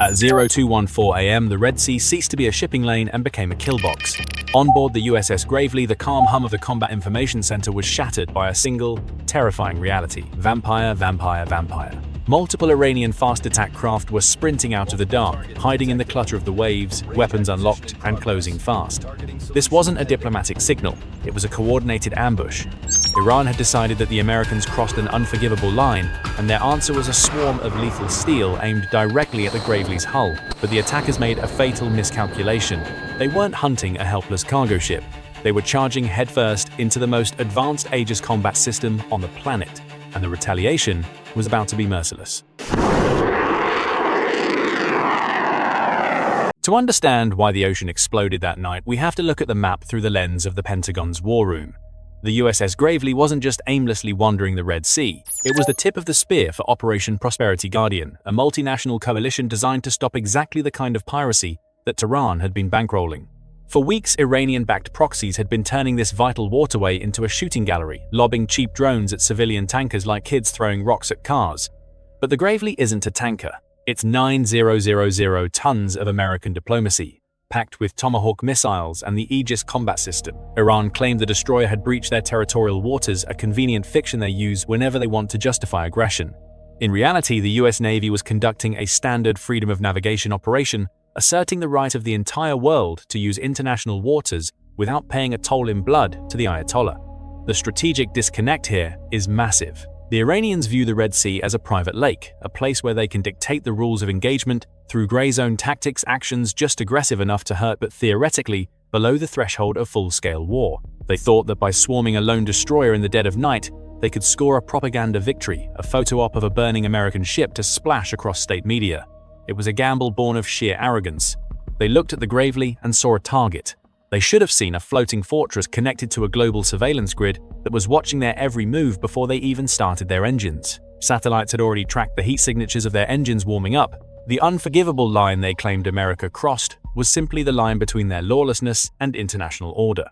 At 0214 AM, the Red Sea ceased to be a shipping lane and became a kill box. On board the USS Gravely, the calm hum of the Combat Information Center was shattered by a single, terrifying reality. Vampire, vampire, vampire. Multiple Iranian fast attack craft were sprinting out of the dark, hiding in the clutter of the waves, weapons unlocked, and closing fast. This wasn't a diplomatic signal, it was a coordinated ambush. Iran had decided that the Americans crossed an unforgivable line, and their answer was a swarm of lethal steel aimed directly at the Gravely's hull. But the attackers made a fatal miscalculation. They weren't hunting a helpless cargo ship. They were charging headfirst into the most advanced Aegis Combat System on the planet, and the retaliation was about to be merciless. To understand why the ocean exploded that night, we have to look at the map through the lens of the Pentagon's war room. The USS Gravely wasn't just aimlessly wandering the Red Sea, it was the tip of the spear for Operation Prosperity Guardian, a multinational coalition designed to stop exactly the kind of piracy that Tehran had been bankrolling. For weeks, Iranian-backed proxies had been turning this vital waterway into a shooting gallery, lobbing cheap drones at civilian tankers like kids throwing rocks at cars. But the Gravely isn't a tanker. It's 9,000 tons of American diplomacy, packed with Tomahawk missiles and the Aegis Combat System. Iran claimed the destroyer had breached their territorial waters, a convenient fiction they use whenever they want to justify aggression. In reality, the US Navy was conducting a standard freedom of navigation operation, asserting the right of the entire world to use international waters without paying a toll in blood to the Ayatollah. The strategic disconnect here is massive. The Iranians view the Red Sea as a private lake, a place where they can dictate the rules of engagement through grey zone tactics, actions just aggressive enough to hurt but theoretically below the threshold of full-scale war. They thought that by swarming a lone destroyer in the dead of night, they could score a propaganda victory, a photo op of a burning American ship to splash across state media. It was a gamble born of sheer arrogance. They looked at the Gravely and saw a target. They should have seen a floating fortress connected to a global surveillance grid that was watching their every move before they even started their engines. Satellites had already tracked the heat signatures of their engines warming up. The unforgivable line they claimed America crossed was simply the line between their lawlessness and international order.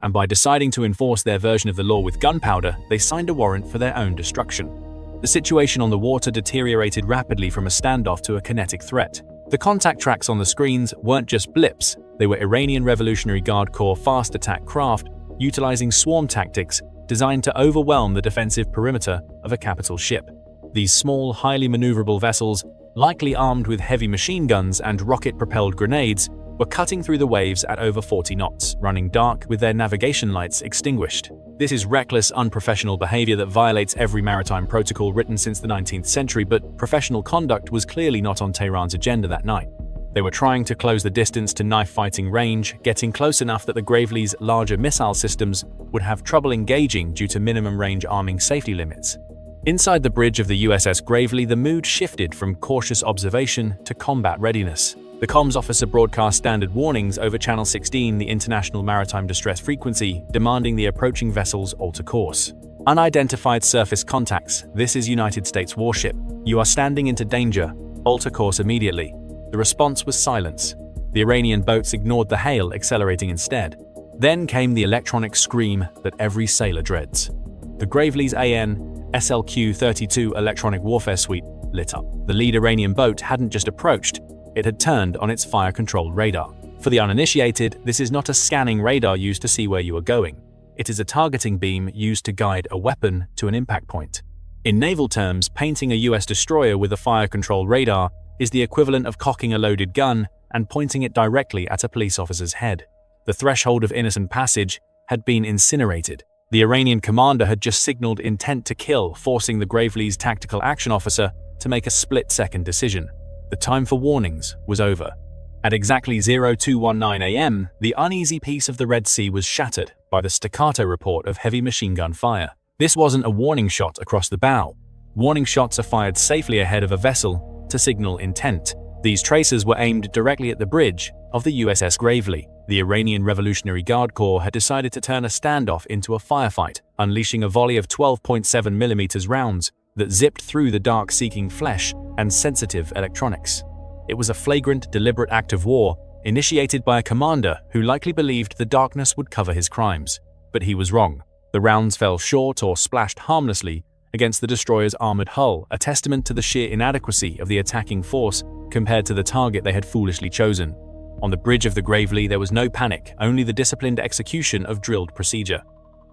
And by deciding to enforce their version of the law with gunpowder, they signed a warrant for their own destruction. The situation on the water deteriorated rapidly from a standoff to a kinetic threat. The contact tracks on the screens weren't just blips, they were Iranian Revolutionary Guard Corps fast attack craft utilizing swarm tactics designed to overwhelm the defensive perimeter of a capital ship. These small, highly maneuverable vessels, likely armed with heavy machine guns and rocket-propelled grenades, were cutting through the waves at over 40 knots, running dark with their navigation lights extinguished. This is reckless, unprofessional behavior that violates every maritime protocol written since the 19th century, but professional conduct was clearly not on Tehran's agenda that night. They were trying to close the distance to knife-fighting range, getting close enough that the Gravely's larger missile systems would have trouble engaging due to minimum range arming safety limits. Inside the bridge of the USS Gravely, the mood shifted from cautious observation to combat readiness. The comms officer broadcast standard warnings over Channel 16, the International Maritime Distress Frequency, demanding the approaching vessels alter course. Unidentified surface contacts. This is United States warship. You are standing into danger. Alter course immediately. The response was silence. The Iranian boats ignored the hail, accelerating instead. Then came the electronic scream that every sailor dreads. The Gravely's AN SLQ-32 electronic warfare suite lit up. The lead Iranian boat hadn't just approached, it had turned on its fire-controlled radar. For the uninitiated, this is not a scanning radar used to see where you are going. It is a targeting beam used to guide a weapon to an impact point. In naval terms, painting a US destroyer with a fire-controlled radar is the equivalent of cocking a loaded gun and pointing it directly at a police officer's head. The threshold of innocent passage had been incinerated. The Iranian commander had just signaled intent to kill, forcing the Gravely's tactical action officer to make a split-second decision. The time for warnings was over. At exactly 0219 AM, the uneasy peace of the Red Sea was shattered by the staccato report of heavy machine gun fire. This wasn't a warning shot across the bow. Warning shots are fired safely ahead of a vessel to signal intent. These tracers were aimed directly at the bridge of the USS Gravely. The Iranian Revolutionary Guard Corps had decided to turn a standoff into a firefight, unleashing a volley of 12.7mm rounds that zipped through the dark-seeking flesh and sensitive electronics. It was a flagrant, deliberate act of war, initiated by a commander who likely believed the darkness would cover his crimes. But he was wrong. The rounds fell short or splashed harmlessly against the destroyer's armored hull, a testament to the sheer inadequacy of the attacking force compared to the target they had foolishly chosen. On the bridge of the Gravely, there was no panic, only the disciplined execution of drilled procedure.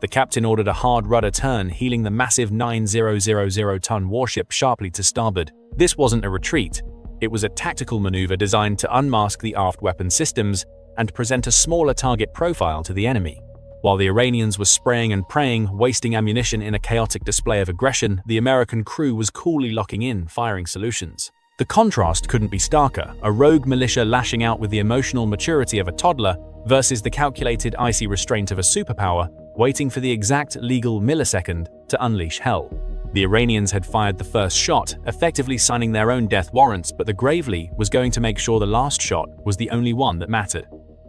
The captain ordered a hard rudder turn, heeling the massive 9,000-ton warship sharply to starboard. This wasn't a retreat. It was a tactical maneuver designed to unmask the aft weapon systems and present a smaller target profile to the enemy. While the Iranians were spraying and praying, wasting ammunition in a chaotic display of aggression, the American crew was coolly locking in, firing solutions. The contrast couldn't be starker, a rogue militia lashing out with the emotional maturity of a toddler versus the calculated icy restraint of a superpower, waiting for the exact legal millisecond to unleash hell. The Iranians had fired the first shot, effectively signing their own death warrants, but the Gravely was going to make sure the last shot was the only one that mattered.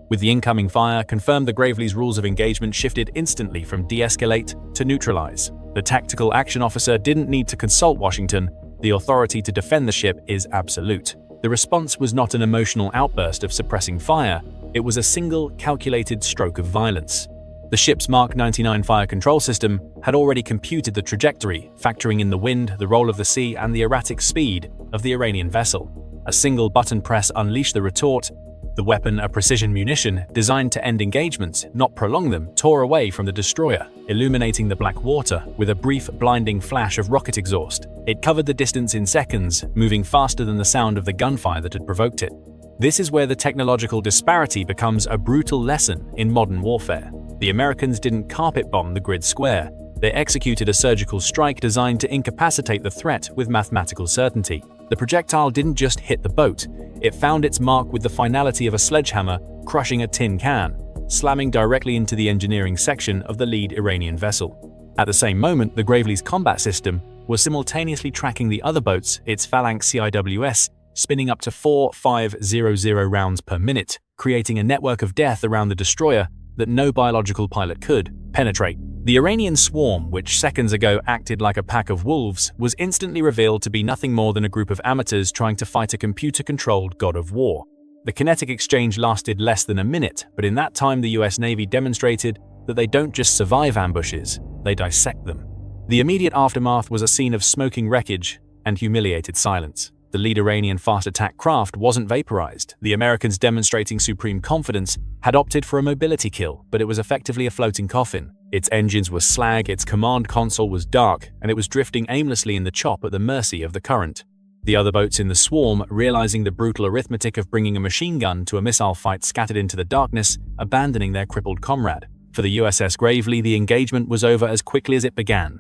With the incoming fire confirmed, the Gravely's rules of engagement shifted instantly from de-escalate to neutralize. The tactical action officer didn't need to consult Washington. The authority to defend the ship is absolute. The response was not an emotional outburst of suppressing fire, it was a single, calculated stroke of violence. The ship's Mark 99 fire control system had already computed the trajectory, factoring in the wind, the roll of the sea, and the erratic speed of the Iranian vessel. A single button press unleashed the retort. The weapon, a precision munition designed to end engagements, not prolong them, tore away from the destroyer, illuminating the black water with a brief, blinding flash of rocket exhaust. It covered the distance in seconds, moving faster than the sound of the gunfire that had provoked it. This is where the technological disparity becomes a brutal lesson in modern warfare. The Americans didn't carpet bomb the grid square. They executed a surgical strike designed to incapacitate the threat with mathematical certainty. The projectile didn't just hit the boat, it found its mark with the finality of a sledgehammer crushing a tin can, slamming directly into the engineering section of the lead Iranian vessel. At the same moment, the Gravely's combat system was simultaneously tracking the other boats, its Phalanx CIWS, spinning up to 4,500 rounds per minute, creating a network of death around the destroyer that no biological pilot could penetrate. The Iranian swarm, which seconds ago acted like a pack of wolves, was instantly revealed to be nothing more than a group of amateurs trying to fight a computer-controlled god of war. The kinetic exchange lasted less than a minute, but in that time the US Navy demonstrated that they don't just survive ambushes, they dissect them. The immediate aftermath was a scene of smoking wreckage and humiliated silence. The lead Iranian fast attack craft wasn't vaporized. The Americans, demonstrating supreme confidence, had opted for a mobility kill, but it was effectively a floating coffin. Its engines were slag, its command console was dark, and it was drifting aimlessly in the chop at the mercy of the current. The other boats in the swarm, realizing the brutal arithmetic of bringing a machine gun to a missile fight, scattered into the darkness, abandoning their crippled comrade. For the USS Gravely, the engagement was over as quickly as it began.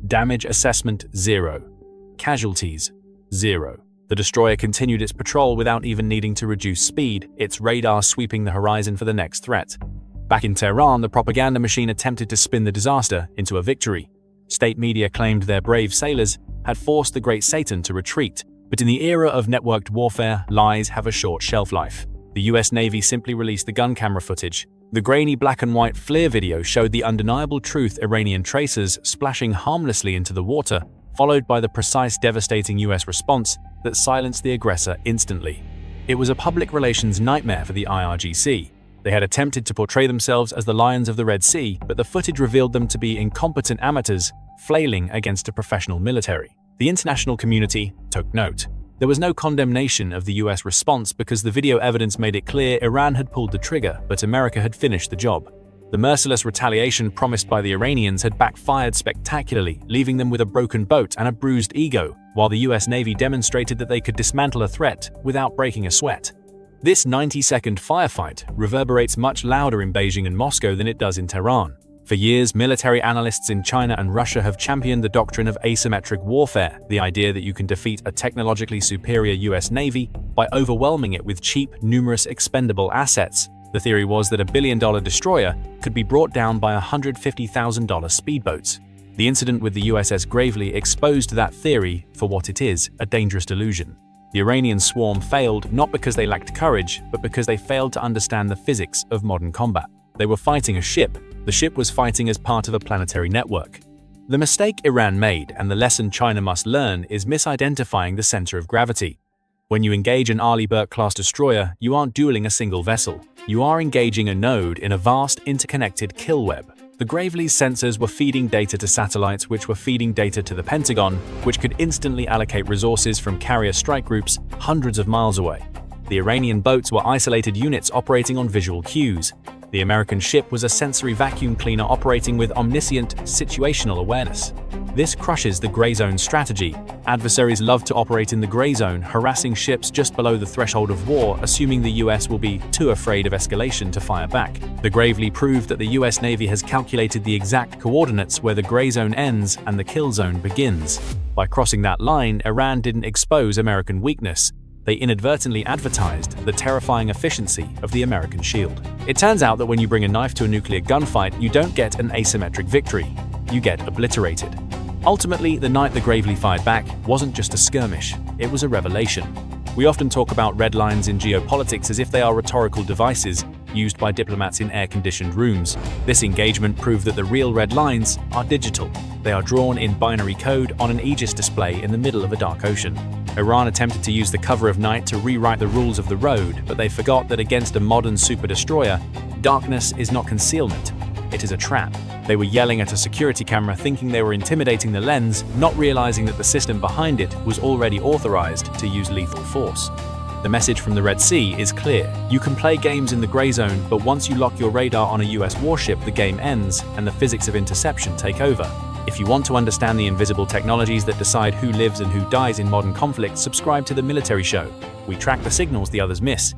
Damage assessment 0. Casualties 0. The destroyer continued its patrol without even needing to reduce speed, its radar sweeping the horizon for the next threat. Back in Tehran, the propaganda machine attempted to spin the disaster into a victory. State media claimed their brave sailors had forced the Great Satan to retreat, but in the era of networked warfare, lies have a short shelf life. The US Navy simply released the gun camera footage. The grainy black and white FLIR video showed the undeniable truth: Iranian tracers splashing harmlessly into the water, followed by the precise, devastating US response that silenced the aggressor instantly. It was a public relations nightmare for the IRGC. They had attempted to portray themselves as the lions of the Red Sea, but the footage revealed them to be incompetent amateurs flailing against a professional military. The international community took note. There was no condemnation of the US response because the video evidence made it clear Iran had pulled the trigger, but America had finished the job. The merciless retaliation promised by the Iranians had backfired spectacularly, leaving them with a broken boat and a bruised ego, while the US Navy demonstrated that they could dismantle a threat without breaking a sweat. This 90-second firefight reverberates much louder in Beijing and Moscow than it does in Tehran. For years, military analysts in China and Russia have championed the doctrine of asymmetric warfare, the idea that you can defeat a technologically superior US Navy by overwhelming it with cheap, numerous expendable assets. The theory was that a billion-dollar destroyer could be brought down by $150,000 speedboats. The incident with the USS Gravely exposed that theory for what it is: a dangerous delusion. The Iranian swarm failed not because they lacked courage, but because they failed to understand the physics of modern combat. They were fighting a ship. The ship was fighting as part of a planetary network. The mistake Iran made, and the lesson China must learn, is misidentifying the center of gravity. When you engage an Arleigh Burke-class destroyer, you aren't dueling a single vessel. You are engaging a node in a vast, interconnected kill web. The Gravely's sensors were feeding data to satellites which were feeding data to the Pentagon, which could instantly allocate resources from carrier strike groups hundreds of miles away. The Iranian boats were isolated units operating on visual cues. The American ship was a sensory vacuum cleaner operating with omniscient situational awareness. This crushes the gray zone strategy. Adversaries love to operate in the gray zone, harassing ships just below the threshold of war, assuming the US will be too afraid of escalation to fire back. The Gravely proved that the US Navy has calculated the exact coordinates where the gray zone ends and the kill zone begins. By crossing that line, Iran didn't expose American weakness. They inadvertently advertised the terrifying efficiency of the American shield. It turns out that when you bring a knife to a nuclear gunfight, you don't get an asymmetric victory. You get obliterated. Ultimately, the night the Gravely fired back wasn't just a skirmish, it was a revelation. We often talk about red lines in geopolitics as if they are rhetorical devices used by diplomats in air-conditioned rooms. This engagement proved that the real red lines are digital. They are drawn in binary code on an Aegis display in the middle of a dark ocean. Iran attempted to use the cover of night to rewrite the rules of the road, but they forgot that against a modern super-destroyer, darkness is not concealment, it is a trap. They were yelling at a security camera thinking they were intimidating the lens, not realizing that the system behind it was already authorized to use lethal force. The message from the Red Sea is clear. You can play games in the gray zone, but once you lock your radar on a US warship, the game ends and the physics of interception take over. If you want to understand the invisible technologies that decide who lives and who dies in modern conflict, subscribe to The Military Show. We track the signals the others miss.